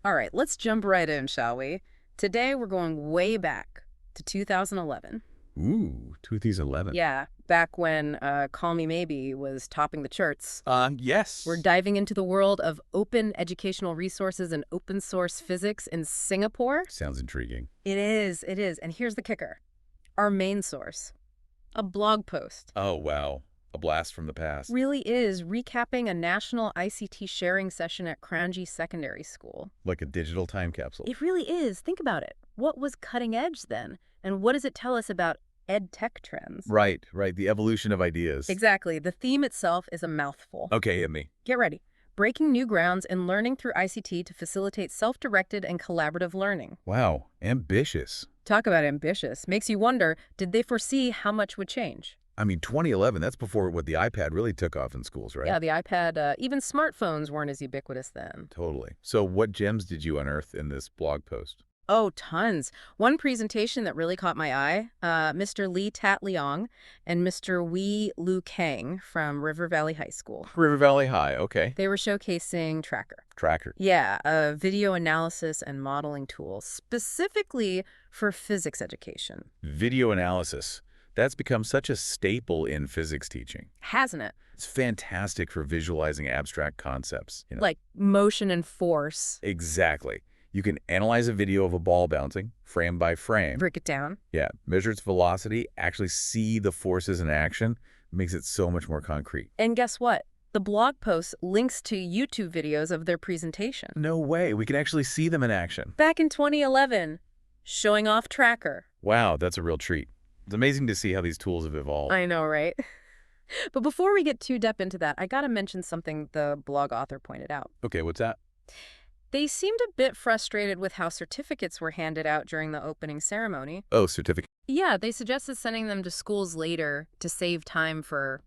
All right, let's jump right in, shall we? Today we're going way back to 2011. Ooh, 2011. Yeah, back when Call Me Maybe was topping the charts. We're Yes. diving into the world of open educational resources and open source physics in Singapore. Sounds intriguing. It is, it is. And here's the kicker. Our main source, a blog post, Oh, wow. A blast from the past. really is recapping a national ICT sharing session at Kranji Secondary School. Like a digital time capsule. It really is. Think about it. What was cutting edge then? And what does it tell us about ed tech trends? Right. The evolution of ideas. Exactly. The theme itself is a mouthful. Okay, hit me. Get ready. Breaking new grounds in learning through ICT to facilitate self-directed and collaborative learning. Wow, ambitious. Talk about ambitious. Makes you wonder, did they foresee how much would change? I mean, 2011, that's before what the iPad really took off in schools, right? Yeah, the iPad, even smartphones weren't as ubiquitous then. Totally. So what gems did you unearth in this blog post? Oh, tons. One presentation that really caught my eye, Mr. Lee Tat Leong and Mr. Wee Lu Kang from River Valley High School. River Valley High, okay. They were showcasing Tracker. Tracker. Yeah, a video analysis and modeling tool specifically for physics education. Video analysis. That's become such a staple in physics teaching. Hasn't it? It's fantastic for visualizing abstract concepts. Like motion and force. Exactly. You can analyze a video of a ball bouncing, frame by frame. Break it down. Yeah, measure its velocity, actually see the forces in action, makes it so much more concrete. And guess what? The blog post links to YouTube videos of their presentation. No way, we can actually see them in action. Back in 2011, showing off Tracker. Wow, that's a real treat. It's amazing to see how these tools have evolved. I know, right? But before we get too deep into that, I gotta mention something the blog author pointed out. Okay, what's that? They seemed a bit frustrated with how certificates were handed out during the opening ceremony. Oh, certificate. Yeah, they suggested sending them to schools later to save time for,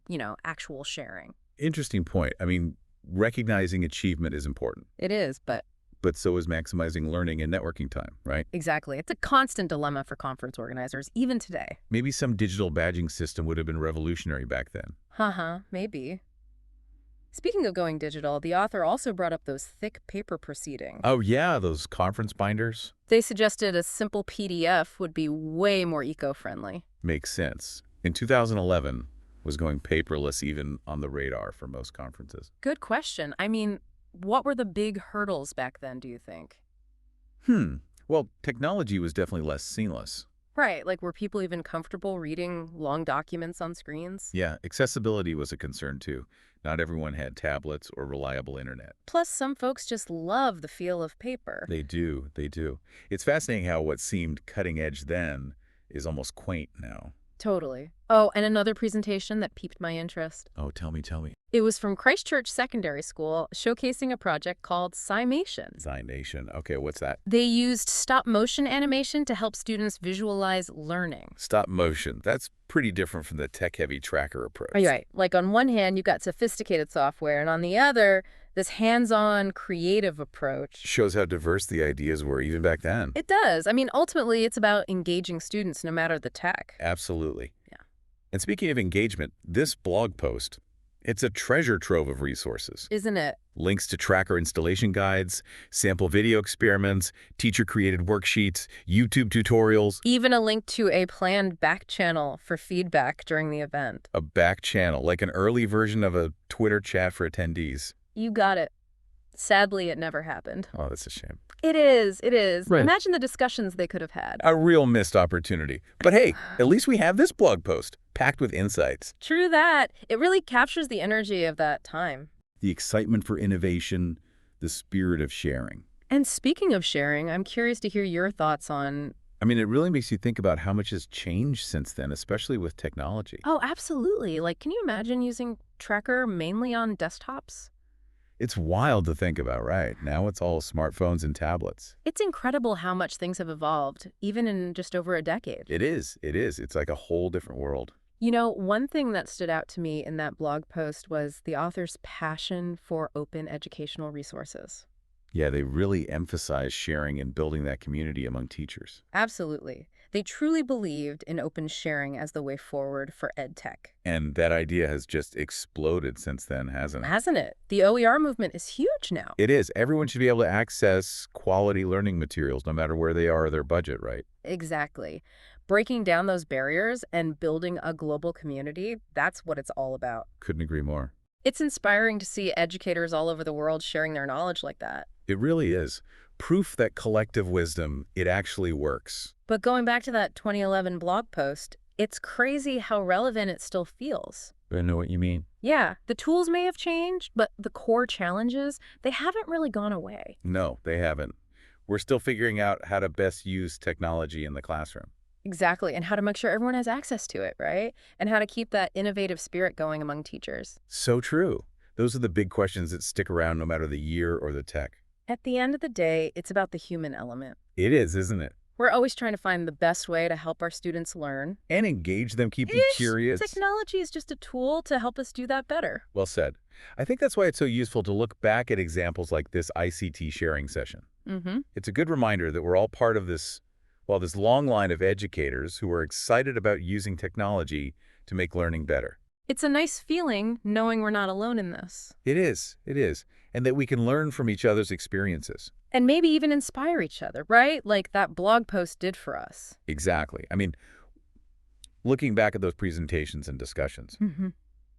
actual sharing. Interesting point. I mean, recognizing achievement is important, It is, but but so is maximizing learning and networking time, right? exactly. It's a constant dilemma for conference organizers, even today. Maybe some digital badging system would have been revolutionary back then. Maybe. Speaking of going digital, the author also brought up those thick paper proceedings. Oh yeah, those conference binders. They suggested a simple PDF would be way more eco-friendly. Makes sense. In 2011, was going paperless even on the radar for most conferences? Good question. I mean, what were the big hurdles back then, do you think? Well, technology was definitely less seamless. Right, like were people even comfortable reading long documents on screens? Yeah, accessibility was a concern too. Not everyone had tablets or reliable internet. Plus, some folks just love the feel of paper. They do. It's fascinating how what seemed cutting edge then is almost quaint now. Totally. Oh, and another presentation that piqued my interest. Oh, tell me. It was from Christchurch Secondary School, showcasing a project called Simation. Nation. Okay, what's that? They used stop-motion animation to help students visualize learning. Stop motion. That's pretty different from the tech-heavy tracker approach. Oh, you're right. Like on one hand, you got sophisticated software, and on the other, this hands-on creative approach. Shows how diverse the ideas were even back then. It does. I mean, ultimately, it's about engaging students no matter the tech. Absolutely. Yeah. And speaking of engagement, this blog post, it's a treasure trove of resources. Isn't it? Links to tracker installation guides, sample video experiments, teacher-created worksheets, YouTube tutorials. Even a link to a planned back channel for feedback during the event. A back channel, like an early version of a Twitter chat for attendees. You got it. Sadly, it never happened. Oh, that's a shame. It is. Right. Imagine the discussions they could have had. A real missed opportunity. But hey, at least we have this blog post, packed with insights. True that. It really captures the energy of that time. The excitement for innovation, the spirit of sharing. And speaking of sharing, I'm curious to hear your thoughts on... I mean, it really makes you think about how much has changed since then, especially with technology. Oh, absolutely. Like, can you imagine using Tracker mainly on desktops? It's wild to think about, right? Now it's all smartphones and tablets. It's incredible how much things have evolved, even in just over a decade. It is. It's like a whole different world. You know, one thing that stood out to me in that blog post was the author's passion for open educational resources. Yeah, they really emphasize sharing and building that community among teachers. Absolutely. They truly believed in open sharing as the way forward for ed tech. And that idea has just exploded since then, hasn't it? Hasn't it? The OER movement is huge now. It is. Everyone should be able to access quality learning materials no matter where they are or their budget, right? Exactly. Breaking down those barriers and building a global community, that's what it's all about. Couldn't agree more. It's inspiring to see educators all over the world sharing their knowledge like that. It really is. Proof that collective wisdom, it actually works. But going back to that 2011 blog post, it's crazy how relevant it still feels. I know what you mean. Yeah, the tools may have changed, but the core challenges, they haven't really gone away. No, they haven't. We're still figuring out how to best use technology in the classroom. Exactly, and how to make sure everyone has access to it, right? And how to keep that innovative spirit going among teachers. So true. Those are the big questions that stick around no matter the year or the tech. At the end of the day, it's about the human element. It is, isn't it? We're always trying to find the best way to help our students learn. And engage them, keep them curious. Technology is just a tool to help us do that better. Well said. I think that's why it's so useful to look back at examples like this ICT sharing session. It's a good reminder that we're all part of this, well, this long line of educators who are excited about using technology to make learning better. It's a nice feeling knowing we're not alone in this. It is. It is. And that we can learn from each other's experiences. And maybe even inspire each other, right? Like that blog post did for us. Exactly. I mean, looking back at those presentations and discussions,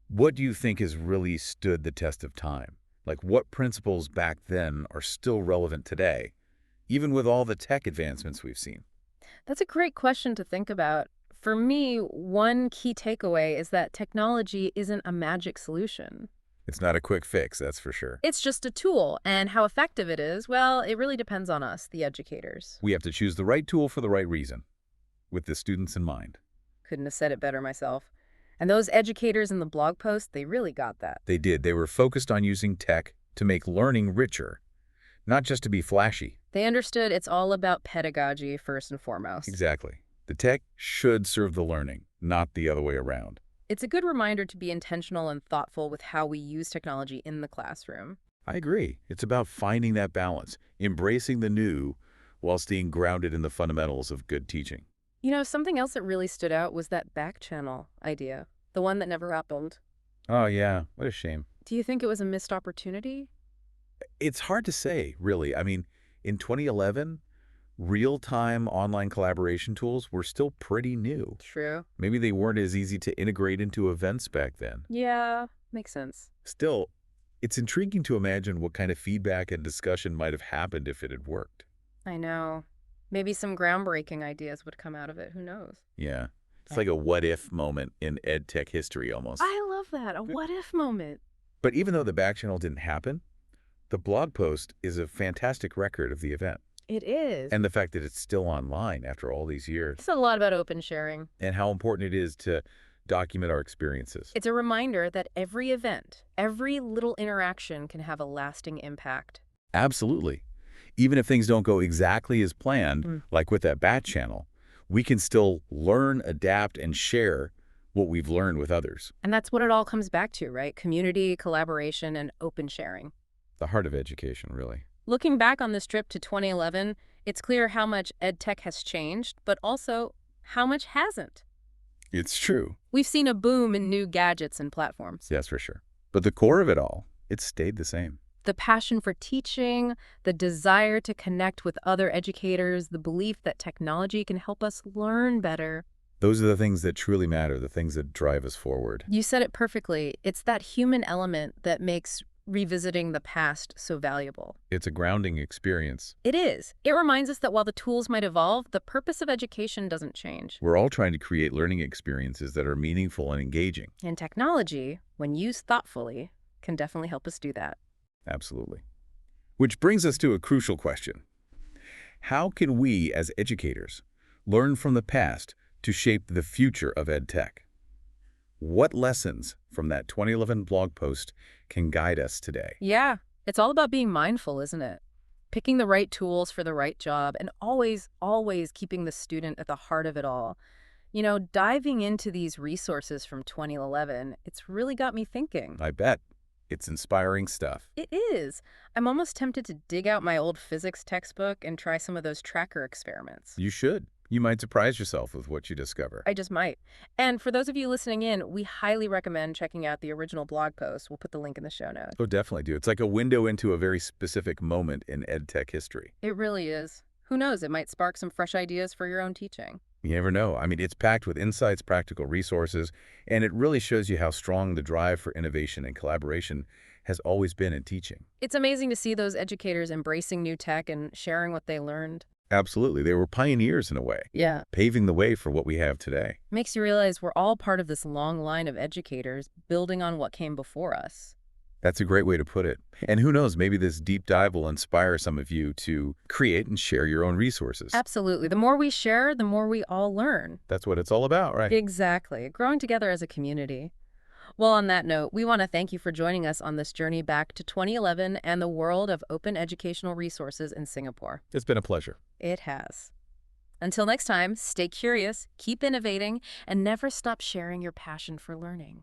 what do you think has really stood the test of time? Like, what principles back then are still relevant today, even with all the tech advancements we've seen? That's a great question to think about. For me, one key takeaway is that technology isn't a magic solution. It's not a quick fix, that's for sure. It's just a tool, and how effective it is, well, it really depends on us, the educators. We have to choose the right tool for the right reason, with the students in mind. Couldn't have said it better myself. And those educators in the blog post, they really got that. They did. They were focused on using tech to make learning richer, not just to be flashy. They understood it's all about pedagogy first and foremost. Exactly. The tech should serve the learning, not the other way around. It's a good reminder to be intentional and thoughtful with how we use technology in the classroom. I agree. It's about finding that balance, embracing the new while staying grounded in the fundamentals of good teaching. You know, something else that really stood out was that back channel idea, the one that never happened. Oh, yeah. What a shame. Do you think it was a missed opportunity? It's hard to say, really. I mean, in 2011, real-time online collaboration tools were still pretty new. True. Maybe they weren't as easy to integrate into events back then. Yeah, makes sense. Still, it's intriguing to imagine what kind of feedback and discussion might have happened if it had worked. I know. Maybe some groundbreaking ideas would come out of it. Who knows? Yeah. It's like a what-if moment in ed tech history almost. I love that. A what-if moment. But even though the back channel didn't happen, the blog post is a fantastic record of the event. It is. And the fact that it's still online after all these years. It's a lot about open sharing. And how important it is to document our experiences. It's a reminder that every event, every little interaction can have a lasting impact. Absolutely. Even if things don't go exactly as planned, like with that bat channel, we can still learn, adapt, and share what we've learned with others. And that's what it all comes back to, right? Community, collaboration, and open sharing. The heart of education, really. Looking back on this trip to 2011, it's clear how much ed tech has changed, but also how much hasn't. It's true. We've seen a boom in new gadgets and platforms. Yes, for sure. But the core of it all, it's stayed the same. The passion for teaching, the desire to connect with other educators, the belief that technology can help us learn better. Those are the things that truly matter, the things that drive us forward. You said it perfectly. It's that human element that makes revisiting the past so valuable. It's a grounding experience. It is. It reminds us that while the tools might evolve, the purpose of education doesn't change. We're all trying to create learning experiences that are meaningful and engaging. And technology, when used thoughtfully, can definitely help us do that. Absolutely. Which brings us to a crucial question. How can we, as educators, learn from the past to shape the future of ed tech? What lessons from that 2011 blog post can guide us today? Yeah, it's all about being mindful, isn't it? Picking the right tools for the right job and always keeping the student at the heart of it all. You know, diving into these resources from 2011, it's really got me thinking. I bet. It's inspiring stuff. It is. I'm almost tempted to dig out my old physics textbook and try some of those tracker experiments. You should. You might surprise yourself with what you discover. I just might. And for those of you listening in, we highly recommend checking out the original blog post. We'll put the link in the show notes. Oh, definitely do. It's like a window into a very specific moment in EdTech history. It really is. Who knows, it might spark some fresh ideas for your own teaching. You never know. I mean, it's packed with insights, practical resources, and it really shows you how strong the drive for innovation and collaboration has always been in teaching. It's amazing to see those educators embracing new tech and sharing what they learned. Absolutely. They were pioneers in a way, Yeah. paving the way for what we have today. Makes you realize we're all part of this long line of educators building on what came before us. That's a great way to put it. And who knows, maybe this deep dive will inspire some of you to create and share your own resources. Absolutely. The more we share, the more we all learn. That's what it's all about, right? Exactly. Growing together as a community. Well, on that note, we want to thank you for joining us on this journey back to 2011 and the world of open educational resources in Singapore. It's been a pleasure. It has. Until next time, stay curious, keep innovating, and never stop sharing your passion for learning.